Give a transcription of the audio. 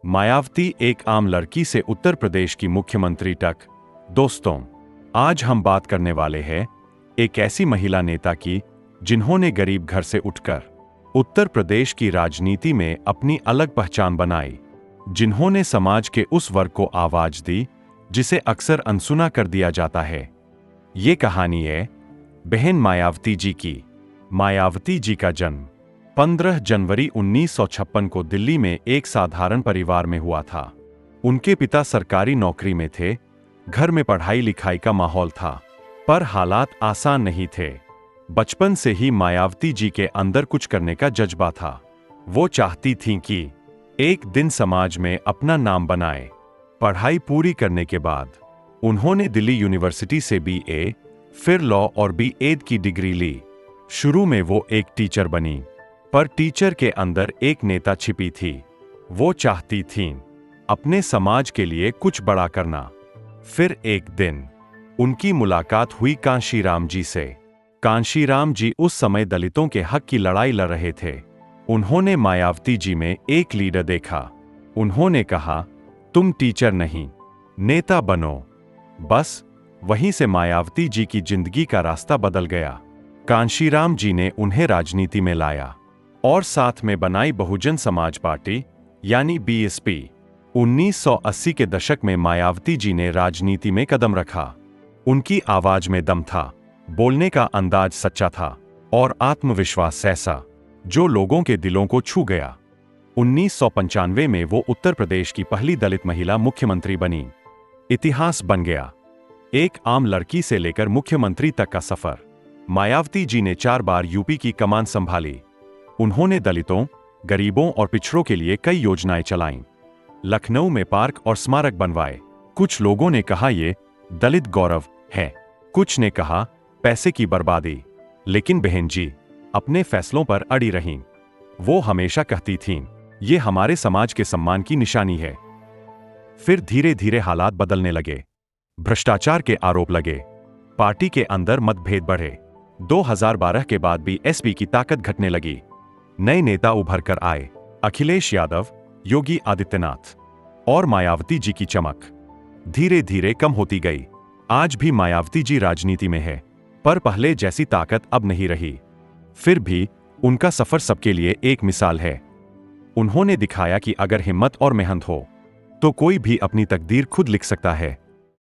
मायावती एक आम लड़की से उत्तर प्रदेश की मुख्यमंत्री तक। दोस्तों, आज हम बात करने वाले हैं एक ऐसी महिला नेता की जिन्होंने गरीब घर से उठकर उत्तर प्रदेश की राजनीति में अपनी अलग पहचान बनाई, जिन्होंने समाज के उस वर्ग को आवाज दी जिसे अक्सर अनसुना कर दिया जाता है। ये कहानी है बहन मायावती जी की। मायावती जी का जन्म 15 जनवरी 1956 को दिल्ली में एक साधारण परिवार में हुआ था। उनके पिता सरकारी नौकरी में थे, घर में पढ़ाई लिखाई का माहौल था, पर हालात आसान नहीं थे। बचपन से ही मायावती जी के अंदर कुछ करने का जज्बा था। वो चाहती थीं कि एक दिन समाज में अपना नाम बनाए। पढ़ाई पूरी करने के बाद उन्होंने दिल्ली यूनिवर्सिटी से BA, फिर लॉ और B.Ed की डिग्री ली। शुरू में वो एक टीचर बनी, पर टीचर के अंदर एक नेता छिपी थी। वो चाहती थीं अपने समाज के लिए कुछ बड़ा करना। फिर एक दिन उनकी मुलाकात हुई कांशीराम जी से। कांशीराम जी उस समय दलितों के हक की लड़ाई लड़ रहे थे। उन्होंने मायावती जी में एक लीडर देखा। उन्होंने कहा, तुम टीचर नहीं, नेता बनो। बस वहीं से मायावती जी की जिंदगी का रास्ता बदल गया। कांशीराम जी ने उन्हें राजनीति में लाया और साथ में बनाई बहुजन समाज पार्टी यानी BSP। 1980 के दशक में मायावती जी ने राजनीति में कदम रखा। उनकी आवाज में दम था, बोलने का अंदाज सच्चा था और आत्मविश्वास ऐसा जो लोगों के दिलों को छू गया। 1995 में वो उत्तर प्रदेश की पहली दलित महिला मुख्यमंत्री बनी। इतिहास बन गया। एक आम लड़की से लेकर मुख्यमंत्री तक का सफर। मायावती जी ने 4 बार यूपी की कमान संभाली। उन्होंने दलितों, गरीबों और पिछड़ों के लिए कई योजनाएं चलाईं। लखनऊ में पार्क और स्मारक बनवाए। कुछ लोगों ने कहा ये दलित गौरव है, कुछ ने कहा पैसे की बर्बादी। लेकिन बहन जी अपने फैसलों पर अड़ी रहीं। वो हमेशा कहती थीं, ये हमारे समाज के सम्मान की निशानी है। फिर धीरे धीरे हालात बदलने लगे। भ्रष्टाचार के आरोप लगे। पार्टी के अंदर मतभेद बढ़े। 2012 के बाद भी BSP की ताकत घटने लगी। नए नेता उभर कर आए, अखिलेश यादव, योगी आदित्यनाथ, और मायावती जी की चमक धीरे धीरे कम होती गई। आज भी मायावती जी राजनीति में है, पर पहले जैसी ताकत अब नहीं रही। फिर भी उनका सफर सबके लिए एक मिसाल है। उन्होंने दिखाया कि अगर हिम्मत और मेहनत हो तो कोई भी अपनी तकदीर खुद लिख सकता है।